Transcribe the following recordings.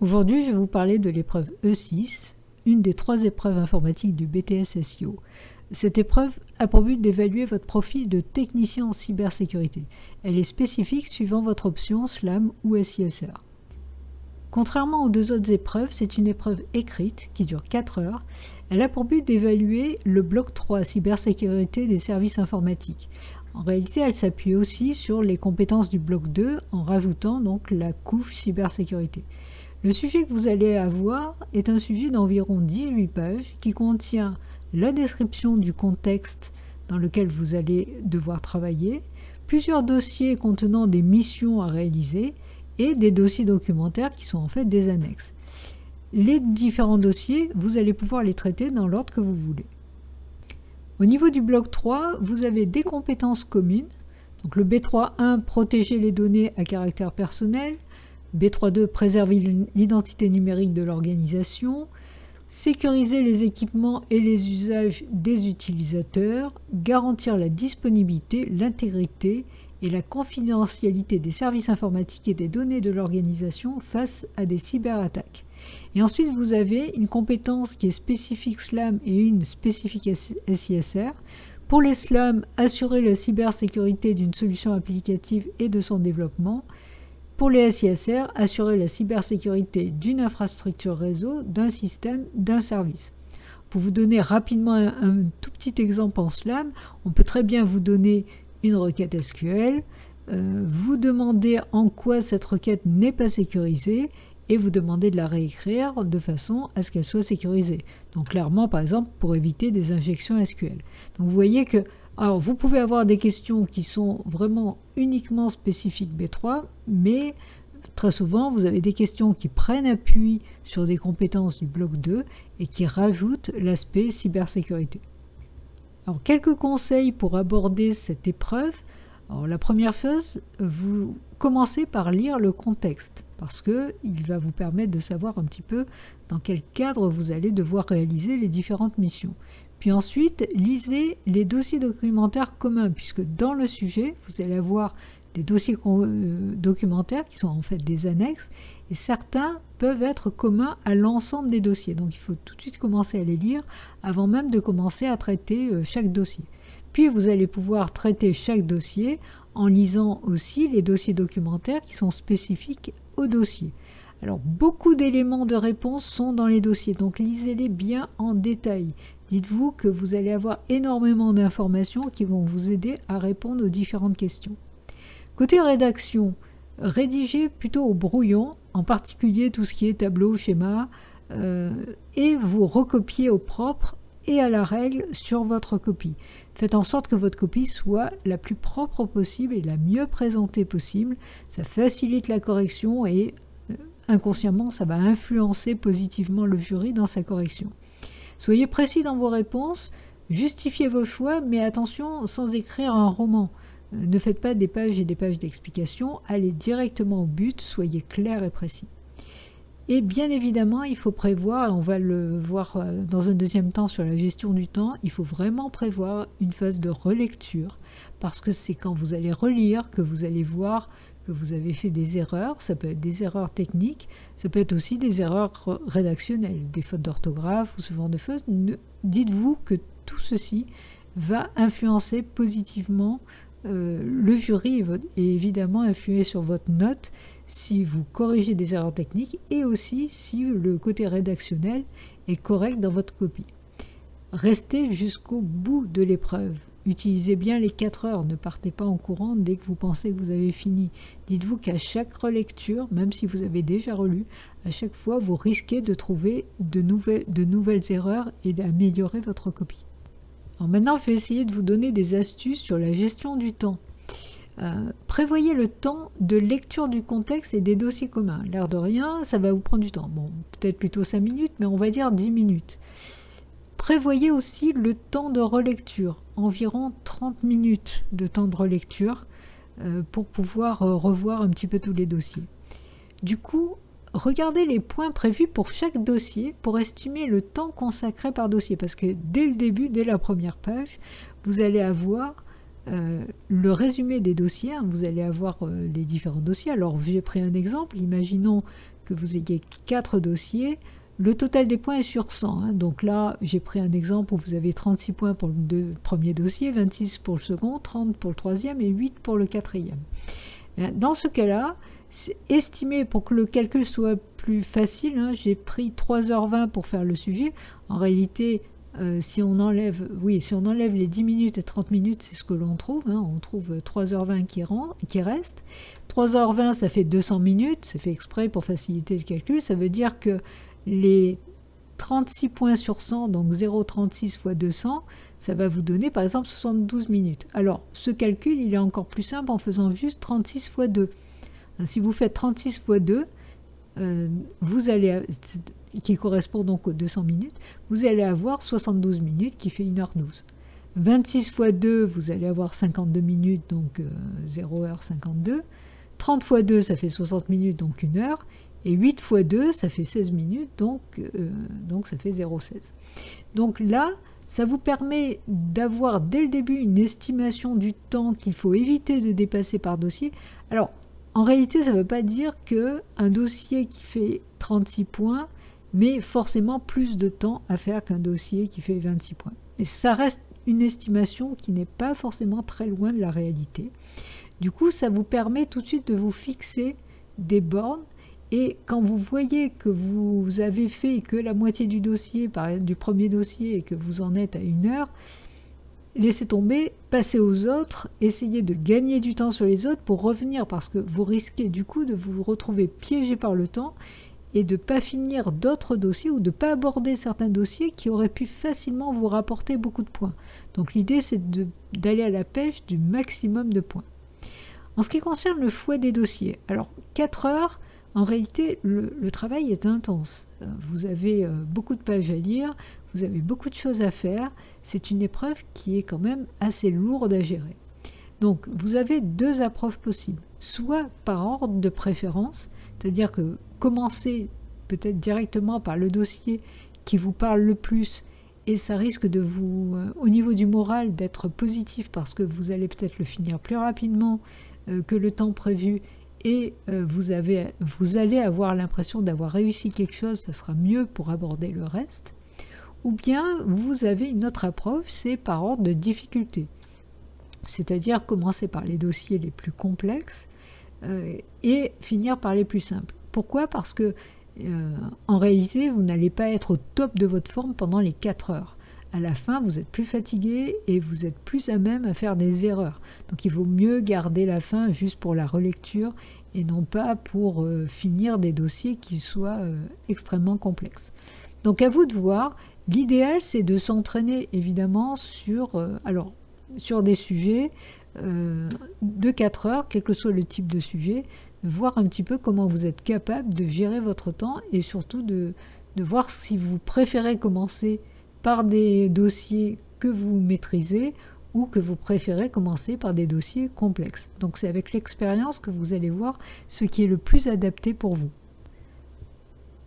Aujourd'hui, je vais vous parler de l'épreuve E6, une des 3 épreuves informatiques du BTS SEO. Cette épreuve a pour but d'évaluer votre profil de technicien en cybersécurité. Elle est spécifique suivant votre option SLAM ou SISR. Contrairement aux 2 autres épreuves, c'est une épreuve écrite qui dure 4 heures. Elle a pour but d'évaluer le bloc 3, cybersécurité des services informatiques. En réalité, elle s'appuie aussi sur les compétences du bloc 2 en rajoutant donc la couche cybersécurité. Le sujet que vous allez avoir est un sujet d'environ 18 pages qui contient la description du contexte dans lequel vous allez devoir travailler, plusieurs dossiers contenant des missions à réaliser et des dossiers documentaires qui sont en fait des annexes. Les différents dossiers, vous allez pouvoir les traiter dans l'ordre que vous voulez. Au niveau du bloc 3, vous avez des compétences communes. Donc le B3.1, protéger les données à caractère personnel. B3.2, préserver l'identité numérique de l'organisation. Sécuriser les équipements et les usages des utilisateurs. Garantir la disponibilité, l'intégrité et la confidentialité des services informatiques et des données de l'organisation face à des cyberattaques. Et ensuite, vous avez une compétence qui est spécifique SLAM et une spécifique SISR. Pour les SLAM, assurer la cybersécurité d'une solution applicative et de son développement. Pour les SISR, assurer la cybersécurité d'une infrastructure réseau, d'un système, d'un service. Pour vous donner rapidement un tout petit exemple en SLAM, on peut très bien vous donner une requête SQL, vous demander en quoi cette requête n'est pas sécurisée et vous demander de la réécrire de façon à ce qu'elle soit sécurisée. Donc clairement, par exemple, pour éviter des injections SQL. Donc vous voyez que alors, vous pouvez avoir des questions qui sont vraiment uniquement spécifiques B3, mais très souvent, vous avez des questions qui prennent appui sur des compétences du bloc 2 et qui rajoutent l'aspect cybersécurité. Alors, quelques conseils pour aborder cette épreuve. Alors, la première chose, vous commencez par lire le contexte, parce qu'il va vous permettre de savoir un petit peu dans quel cadre vous allez devoir réaliser les différentes missions. Puis ensuite, lisez les dossiers documentaires communs, puisque dans le sujet, vous allez avoir des dossiers documentaires qui sont en fait des annexes, et certains peuvent être communs à l'ensemble des dossiers. Donc il faut tout de suite commencer à les lire avant même de commencer à traiter chaque dossier. Puis vous allez pouvoir traiter chaque dossier en lisant aussi les dossiers documentaires qui sont spécifiques au dossier. Alors beaucoup d'éléments de réponse sont dans les dossiers, donc lisez-les bien en détail. Dites-vous que vous allez avoir énormément d'informations qui vont vous aider à répondre aux différentes questions. Côté rédaction, rédigez plutôt au brouillon, en particulier tout ce qui est tableau, schéma, et vous recopiez au propre et à la règle sur votre copie. Faites en sorte que votre copie soit la plus propre possible et la mieux présentée possible. Ça facilite la correction et inconsciemment, ça va influencer positivement le jury dans sa correction. Soyez précis dans vos réponses, justifiez vos choix, mais attention, sans écrire un roman. Ne faites pas des pages et des pages d'explications, allez directement au but, soyez clair et précis. Et bien évidemment, il faut prévoir, on va le voir dans un deuxième temps sur la gestion du temps, il faut vraiment prévoir une phase de relecture, parce que c'est quand vous allez relire que vous allez voir que vous avez fait des erreurs, ça peut être des erreurs techniques, ça peut être aussi des erreurs rédactionnelles, des fautes d'orthographe ou ce genre de choses. Dites-vous que tout ceci va influencer positivement le jury et évidemment influer sur votre note si vous corrigez des erreurs techniques et aussi si le côté rédactionnel est correct dans votre copie. Restez jusqu'au bout de l'épreuve. Utilisez bien les 4 heures, ne partez pas en courant dès que vous pensez que vous avez fini. Dites-vous qu'à chaque relecture, même si vous avez déjà relu, à chaque fois vous risquez de trouver de nouvelles erreurs et d'améliorer votre copie. Alors maintenant, je vais essayer de vous donner des astuces sur la gestion du temps. Prévoyez le temps de lecture du contexte et des dossiers communs. L'air de rien, ça va vous prendre du temps. Bon, peut-être plutôt 5 minutes, mais on va dire 10 minutes. Prévoyez aussi le temps de relecture, environ 30 minutes de temps de relecture pour pouvoir revoir un petit peu tous les dossiers. Du coup, regardez les points prévus pour chaque dossier pour estimer le temps consacré par dossier, parce que dès le début, dès la première page, vous allez avoir le résumé des dossiers, vous allez avoir les différents dossiers. Alors j'ai pris un exemple, imaginons que vous ayez 4 dossiers, le total des points est sur 100. Hein. Donc là, j'ai pris un exemple où vous avez 36 points pour le premier dossier, 26 pour le second, 30 pour le troisième et 8 pour le quatrième. Dans ce cas-là, estimé pour que le calcul soit plus facile, hein, j'ai pris 3h20 pour faire le sujet. En réalité, si on enlève les 10 minutes et 30 minutes, c'est ce que l'on trouve. Hein, on trouve 3h20 qui reste. 3h20, ça fait 200 minutes. C'est fait exprès pour faciliter le calcul. Ça veut dire que les 36 points sur 100, donc 0,36 fois 200, ça va vous donner par exemple 72 minutes. Alors, ce calcul, il est encore plus simple en faisant juste 36 fois 2. Si vous faites 36 fois 2, vous allez, qui correspond donc aux 200 minutes, vous allez avoir 72 minutes qui fait 1h12. 26 fois 2, vous allez avoir 52 minutes, donc 0h52. 30 fois 2, ça fait 60 minutes, donc 1 heure. Et 8 fois 2, ça fait 16 minutes, donc ça fait 0,16. Donc là, ça vous permet d'avoir dès le début une estimation du temps qu'il faut éviter de dépasser par dossier. Alors, en réalité, ça ne veut pas dire qu'un dossier qui fait 36 points met forcément plus de temps à faire qu'un dossier qui fait 26 points. Et ça reste une estimation qui n'est pas forcément très loin de la réalité. Du coup, ça vous permet tout de suite de vous fixer des bornes. Et quand vous voyez que vous avez fait que la moitié du dossier, par exemple du premier dossier, et que vous en êtes à 1 heure, laissez tomber, passez aux autres, essayez de gagner du temps sur les autres pour revenir, parce que vous risquez du coup de vous retrouver piégé par le temps et de ne pas finir d'autres dossiers ou de ne pas aborder certains dossiers qui auraient pu facilement vous rapporter beaucoup de points. Donc l'idée, c'est d'aller à la pêche du maximum de points. En ce qui concerne le choix des dossiers, alors 4 heures, en réalité, le travail est intense. Vous avez beaucoup de pages à lire, vous avez beaucoup de choses à faire. C'est une épreuve qui est quand même assez lourde à gérer. Donc, vous avez 2 approches possibles. Soit par ordre de préférence, c'est-à-dire que commencez peut-être directement par le dossier qui vous parle le plus, et ça risque de vous, au niveau du moral, d'être positif parce que vous allez peut-être le finir plus rapidement que le temps prévu, et vous allez avoir l'impression d'avoir réussi quelque chose, ça sera mieux pour aborder le reste. Ou bien vous avez une autre approche, c'est par ordre de difficulté. C'est-à-dire commencer par les dossiers les plus complexes et finir par les plus simples. Pourquoi ? Parce que en réalité, vous n'allez pas être au top de votre forme pendant les 4 heures. À la fin, vous êtes plus fatigué et vous êtes plus à même à faire des erreurs. Donc il vaut mieux garder la fin juste pour la relecture et non pas pour finir des dossiers qui soient extrêmement complexes. Donc à vous de voir. L'idéal, c'est de s'entraîner évidemment sur des sujets de 4 heures, quel que soit le type de sujet, voir un petit peu comment vous êtes capable de gérer votre temps et surtout de voir si vous préférez commencer par des dossiers que vous maîtrisez ou que vous préférez commencer par des dossiers complexes. Donc c'est avec l'expérience que vous allez voir ce qui est le plus adapté pour vous.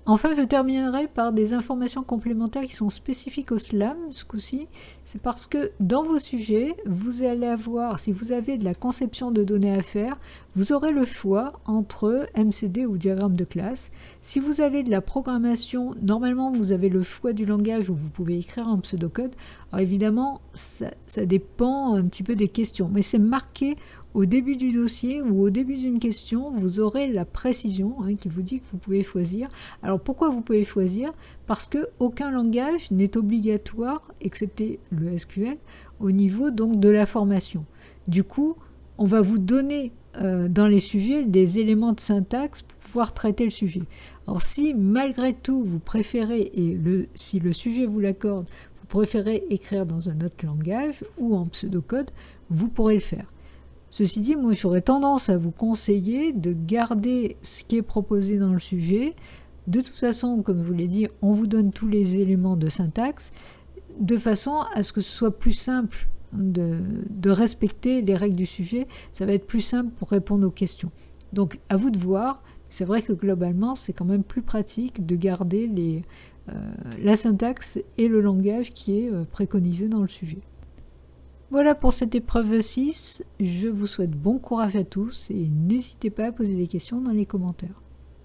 Enfin, je terminerai par des informations complémentaires qui sont spécifiques au SLAM ce coup-ci. C'est parce que dans vos sujets, vous allez avoir, si vous avez de la conception de données à faire, vous aurez le choix entre MCD ou diagramme de classe. Si vous avez de la programmation, normalement vous avez le choix du langage où vous pouvez écrire en pseudocode. Alors évidemment, ça dépend un petit peu des questions, mais c'est marqué au début du dossier ou au début d'une question, vous aurez la précision qui vous dit que vous pouvez choisir. Alors pourquoi vous pouvez choisir ? Parce qu'aucun langage n'est obligatoire, excepté le SQL, au niveau donc de la formation. Du coup, on va vous donner dans les sujets des éléments de syntaxe pour pouvoir traiter le sujet. Alors si malgré tout vous préférez, et si le sujet vous l'accorde, vous préférez écrire dans un autre langage ou en pseudocode, vous pourrez le faire. Ceci dit, moi j'aurais tendance à vous conseiller de garder ce qui est proposé dans le sujet. De toute façon, comme je vous l'ai dit, on vous donne tous les éléments de syntaxe de façon à ce que ce soit plus simple de respecter les règles du sujet. Ça va être plus simple pour répondre aux questions. Donc à vous de voir. C'est vrai que globalement, c'est quand même plus pratique de garder la syntaxe et le langage qui est préconisé dans le sujet. Voilà pour cette épreuve 6, je vous souhaite bon courage à tous et n'hésitez pas à poser des questions dans les commentaires.